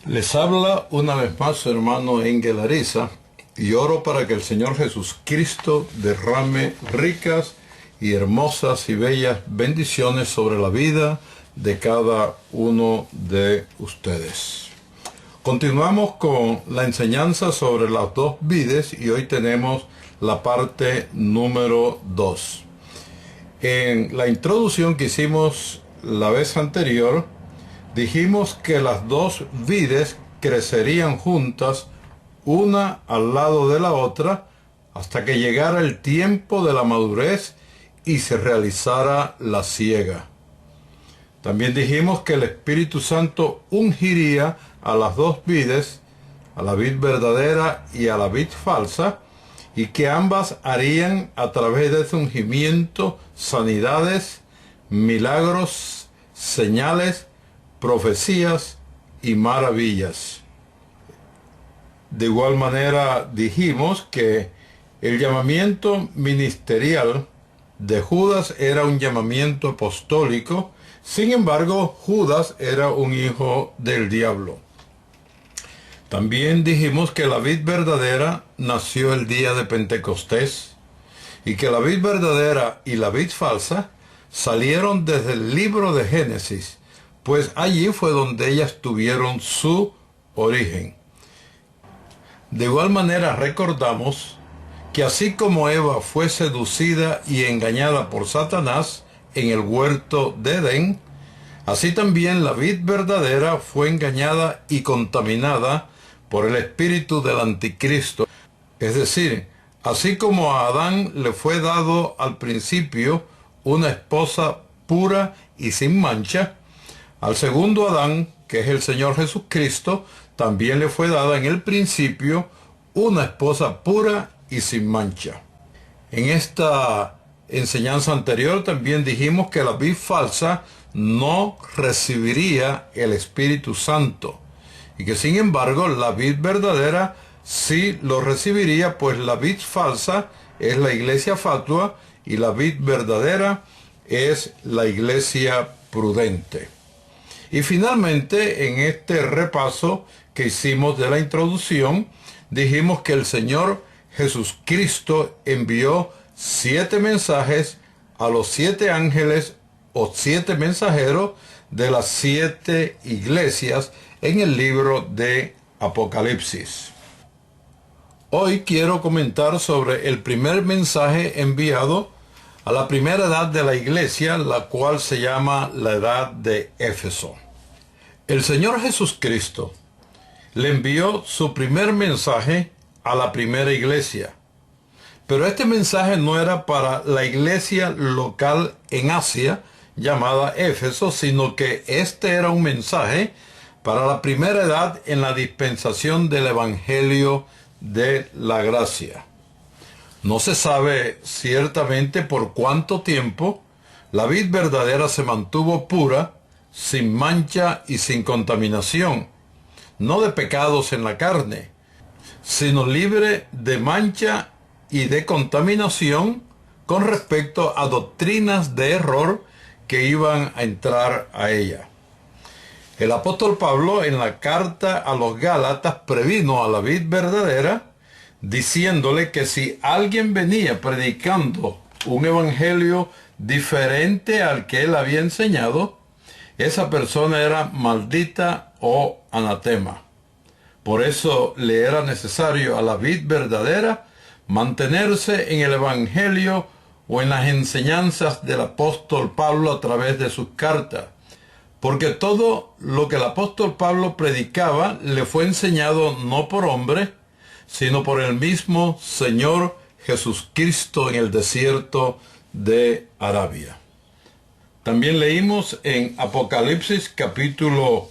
Les habla una vez más su hermano Engel Ariza y oro para que el Señor Jesucristo derrame ricas y hermosas y bellas bendiciones sobre la vida de cada uno de ustedes. Continuamos con la enseñanza sobre las dos vides y hoy tenemos la parte número 2. En la introducción que hicimos la vez anterior, dijimos que las dos vides crecerían juntas, una al lado de la otra, hasta que llegara el tiempo de la madurez y se realizara la siega. También dijimos que el Espíritu Santo ungiría a las dos vides, a la vid verdadera y a la vid falsa, y que ambas harían a través de ese ungimiento sanidades, milagros, señales, profecías y maravillas. De igual manera dijimos que el llamamiento ministerial de Judas era un llamamiento apostólico. Sin embargo, Judas era un hijo del diablo. También dijimos que la vid verdadera nació el día de Pentecostés y que la vid verdadera y la vid falsa salieron desde el libro de Génesis, pues allí fue donde ellas tuvieron su origen. De igual manera recordamos que así como Eva fue seducida y engañada por Satanás en el huerto de Edén, así también la vid verdadera fue engañada y contaminada por el espíritu del anticristo. Es decir, así como a Adán le fue dado al principio una esposa pura y sin mancha, al segundo Adán, que es el Señor Jesucristo, también le fue dada en el principio una esposa pura y sin mancha. En esta enseñanza anterior también dijimos que la vid falsa no recibiría el Espíritu Santo y que sin embargo la vid verdadera sí lo recibiría, pues la vid falsa es la iglesia fatua y la vid verdadera es la iglesia prudente. Y finalmente, en este repaso que hicimos de la introducción, dijimos que el Señor Jesucristo envió 7 mensajes a los 7 ángeles o 7 mensajeros de las 7 iglesias en el libro de Apocalipsis. Hoy quiero comentar sobre el primer mensaje enviado a la primera edad de la iglesia, la cual se llama la edad de Éfeso. El Señor Jesucristo le envió su primer mensaje a la primera iglesia, pero este mensaje no era para la iglesia local en Asia, llamada Éfeso, sino que este era un mensaje para la primera edad en la dispensación del Evangelio de la Gracia. No se sabe ciertamente por cuánto tiempo la vid verdadera se mantuvo pura, sin mancha y sin contaminación, no de pecados en la carne, sino libre de mancha y de contaminación con respecto a doctrinas de error que iban a entrar a ella. El apóstol Pablo en la carta a los Gálatas previno a la vid verdadera, diciéndole que si alguien venía predicando un evangelio diferente al que él había enseñado, esa persona era maldita o anatema. Por eso le era necesario a la vid verdadera mantenerse en el evangelio o en las enseñanzas del apóstol Pablo a través de sus cartas, porque todo lo que el apóstol Pablo predicaba le fue enseñado no por hombre, sino por el mismo Señor Jesucristo en el desierto de Arabia. También leímos en Apocalipsis capítulo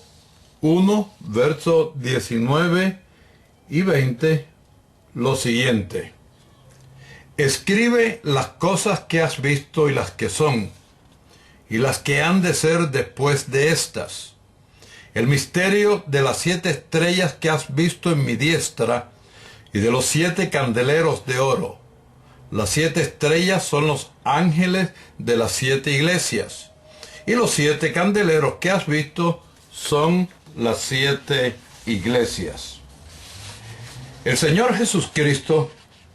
1, versos 19 y 20, lo siguiente: escribe las cosas que has visto y las que son, y las que han de ser después de estas. El misterio de las 7 estrellas que has visto en mi diestra, y de los 7 candeleros de oro. Las 7 estrellas son los ángeles de las 7 iglesias, y los 7 candeleros que has visto son las 7 iglesias. El Señor Jesucristo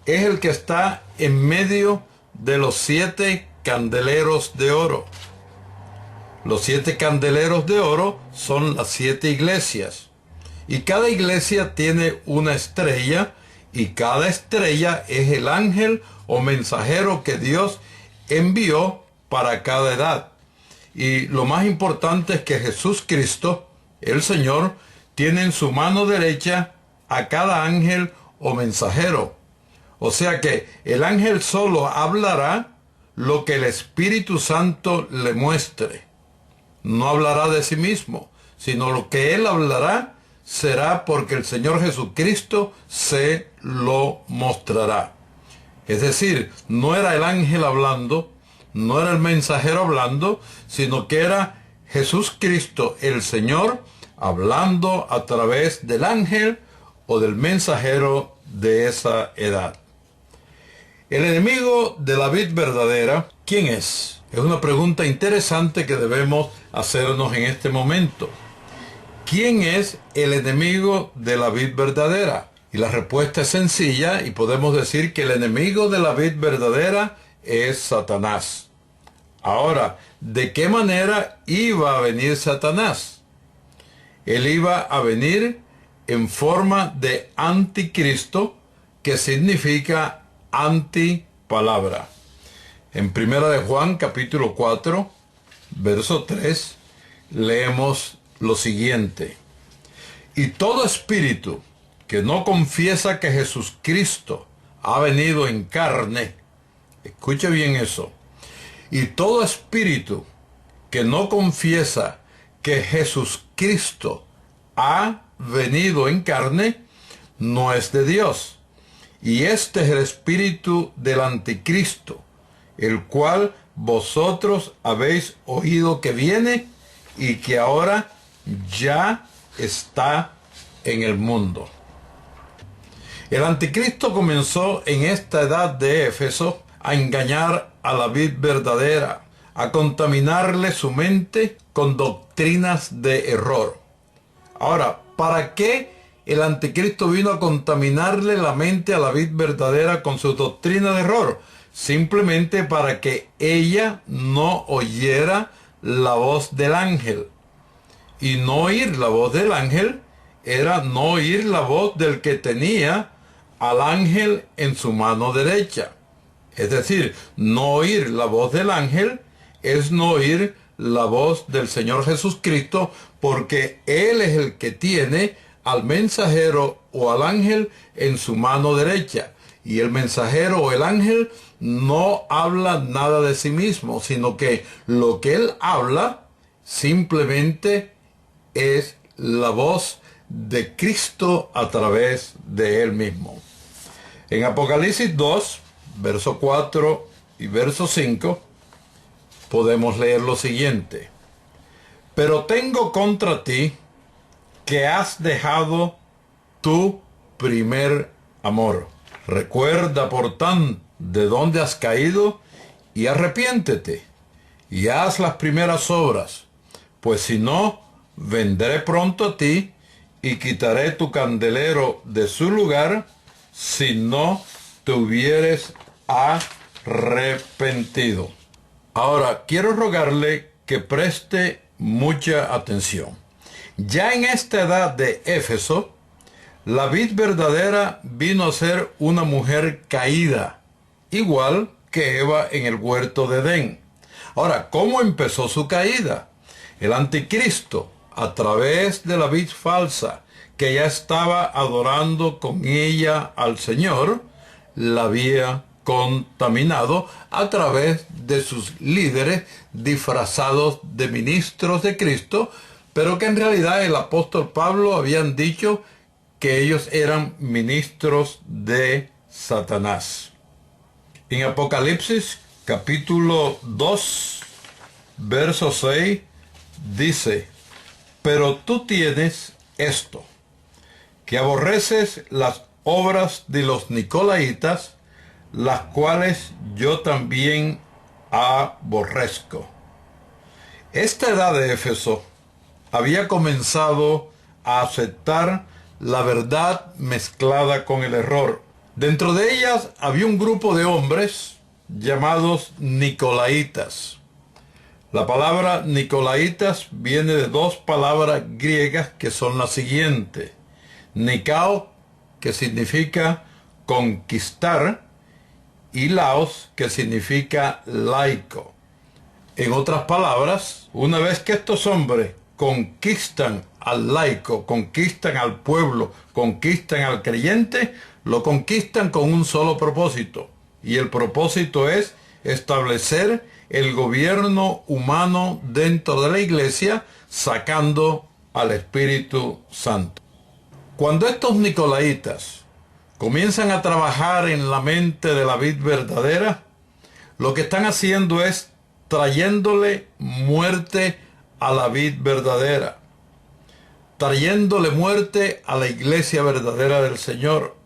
es el que está en medio de los 7 candeleros de oro. Los 7 candeleros de oro son las 7 iglesias. Y cada iglesia tiene una estrella, y cada estrella es el ángel o mensajero que Dios envió para cada edad. Y lo más importante es que Jesús Cristo, el Señor, tiene en su mano derecha a cada ángel o mensajero. O sea que el ángel solo hablará lo que el Espíritu Santo le muestre. No hablará de sí mismo, sino lo que él hablará será porque el Señor Jesucristo se lo mostrará. Es decir, no era el ángel hablando, no era el mensajero hablando, sino que era Jesús Cristo, el Señor, hablando a través del ángel o del mensajero de esa edad. El enemigo de la vid verdadera, ¿quién es? Es una pregunta interesante que debemos hacernos en este momento. ¿Quién es el enemigo de la vid verdadera? Y la respuesta es sencilla y podemos decir que el enemigo de la vid verdadera es Satanás. Ahora, ¿de qué manera iba a venir Satanás? Él iba a venir en forma de anticristo, que significa antipalabra. En 1 de Juan capítulo 4, verso 3, leemos lo siguiente: y todo espíritu que no confiesa que Jesucristo ha venido en carne, escuche bien eso, y todo espíritu que no confiesa que Jesucristo ha venido en carne, no es de Dios. Y este es el espíritu del anticristo, el cual vosotros habéis oído que viene y que ahora ya está en el mundo. El anticristo comenzó en esta edad de Éfeso a engañar a la vid verdadera, a contaminarle su mente con doctrinas de error. Ahora, ¿para qué el anticristo vino a contaminarle la mente a la vid verdadera con su doctrina de error? Simplemente para que ella no oyera la voz del ángel. Y no oír la voz del ángel era no oír la voz del que tenía al ángel en su mano derecha. Es decir, no oír la voz del ángel es no oír la voz del Señor Jesucristo, porque Él es el que tiene al mensajero o al ángel en su mano derecha. Y el mensajero o el ángel no habla nada de sí mismo, sino que lo que él habla simplemente es la voz de Cristo a través de él mismo. En Apocalipsis 2, verso 4 y verso 5, podemos leer lo siguiente: pero tengo contra ti que has dejado tu primer amor. Recuerda, por tanto, de dónde has caído y arrepiéntete y haz las primeras obras, pues si no, vendré pronto a ti y quitaré tu candelero de su lugar si no te hubieres arrepentido. Ahora, quiero rogarle que preste mucha atención. Ya en esta edad de Éfeso, la vid verdadera vino a ser una mujer caída, igual que Eva en el huerto de Edén. Ahora, ¿cómo empezó su caída? El anticristo, a través de la vid falsa, que ya estaba adorando con ella al Señor, la había contaminado a través de sus líderes disfrazados de ministros de Cristo, pero que en realidad el apóstol Pablo habían dicho que ellos eran ministros de Satanás. En Apocalipsis capítulo 2, verso 6, dice: pero tú tienes esto, que aborreces las obras de los nicolaitas, las cuales yo también aborrezco. Esta edad de Éfeso había comenzado a aceptar la verdad mezclada con el error. Dentro de ellas había un grupo de hombres llamados Nicolaitas. La palabra Nicolaitas viene de dos palabras griegas que son las siguientes. Nikao, que significa conquistar, y laos, que significa laico. En otras palabras, una vez que estos hombres conquistan al laico, conquistan al pueblo, conquistan al creyente, lo conquistan con un solo propósito. Y el propósito es establecer el gobierno humano dentro de la iglesia, sacando al Espíritu Santo. Cuando estos nicolaitas comienzan a trabajar en la mente de la vid verdadera, lo que están haciendo es trayéndole muerte a la vid verdadera, trayéndole muerte a la iglesia verdadera del Señor,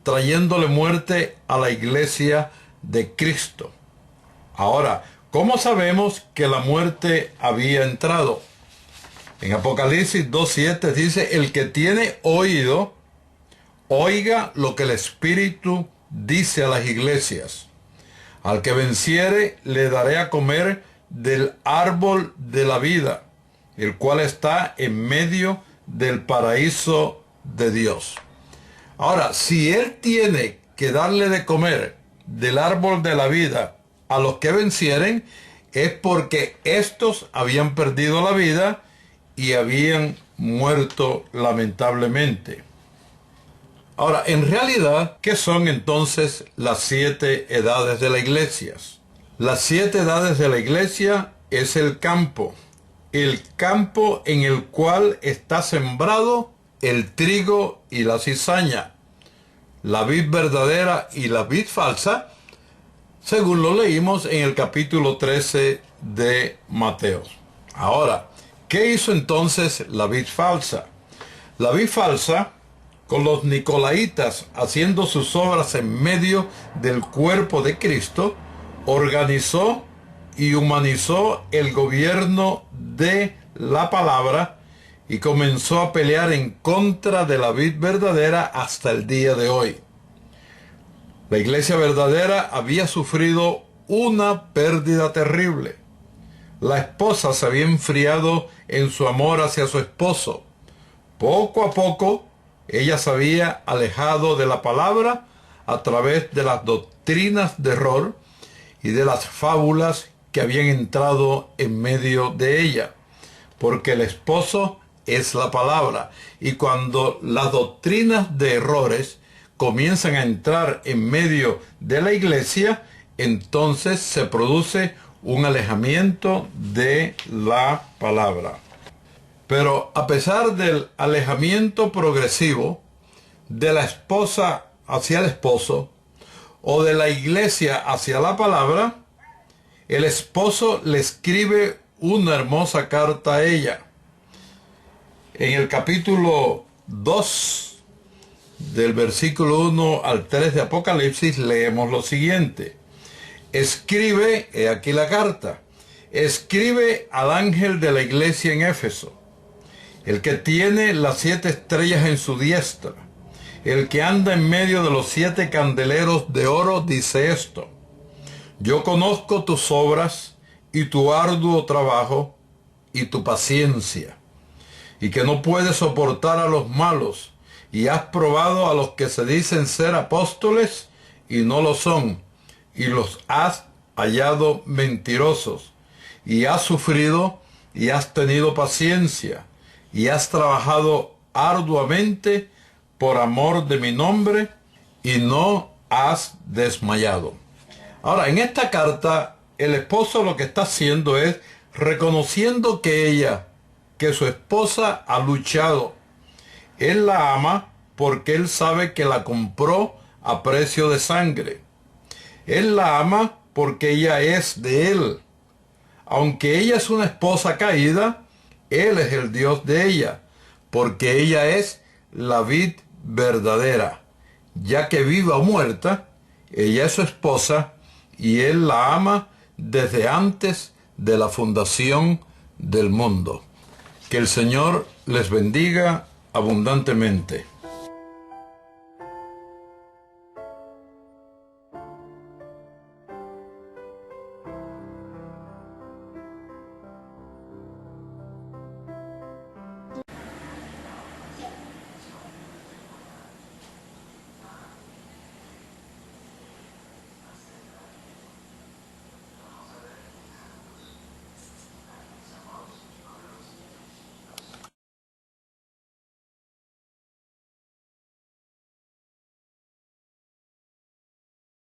trayéndole muerte a la iglesia de Cristo. Ahora, ¿cómo sabemos que la muerte había entrado? En Apocalipsis 2:7 dice, el que tiene oído, oiga lo que el Espíritu dice a las iglesias. Al que venciere le daré a comer del árbol de la vida, el cual está en medio del paraíso de Dios. Ahora, si él tiene que darle de comer del árbol de la vida a los que vencieren, es porque estos habían perdido la vida y habían muerto lamentablemente. Ahora, en realidad, ¿qué son entonces las 7 edades de la iglesia? Las 7 edades de la iglesia es el campo en el cual está sembrado el trigo y la cizaña, la vid verdadera y la vid falsa, según lo leímos en el capítulo 13 de Mateo. Ahora, ¿qué hizo entonces la vid falsa? La vid falsa, con los nicolaitas haciendo sus obras en medio del cuerpo de Cristo, organizó y humanizó el gobierno de la palabra y comenzó a pelear en contra de la vid verdadera hasta el día de hoy. La iglesia verdadera había sufrido una pérdida terrible. La esposa se había enfriado en su amor hacia su esposo. Poco a poco, ella se había alejado de la palabra a través de las doctrinas de error y de las fábulas que habían entrado en medio de ella, porque el esposo es la palabra, y cuando las doctrinas de errores comienzan a entrar en medio de la iglesia, entonces se produce un alejamiento de la palabra. Pero a pesar del alejamiento progresivo de la esposa hacia el esposo o de la iglesia hacia la palabra, el esposo le escribe una hermosa carta a ella. En el capítulo 2, del versículo 1 al 3 de Apocalipsis, leemos lo siguiente. Escribe, he aquí la carta, escribe al ángel de la iglesia en Éfeso, el que tiene las 7 estrellas en su diestra, el que anda en medio de los 7 candeleros de oro, dice esto: yo conozco tus obras y tu arduo trabajo y tu paciencia, y que no puedes soportar a los malos, y has probado a los que se dicen ser apóstoles y no lo son, y los has hallado mentirosos, y has sufrido y has tenido paciencia, y has trabajado arduamente por amor de mi nombre, y no has desmayado. Ahora, en esta carta, el esposo lo que está haciendo es reconociendo que su esposa ha luchado. Él la ama porque él sabe que la compró a precio de sangre. Él la ama porque ella es de él. Aunque ella es una esposa caída, él es el Dios de ella, porque ella es la vid verdadera. Ya que viva o muerta, ella es su esposa y él la ama desde antes de la fundación del mundo. Que el Señor les bendiga abundantemente.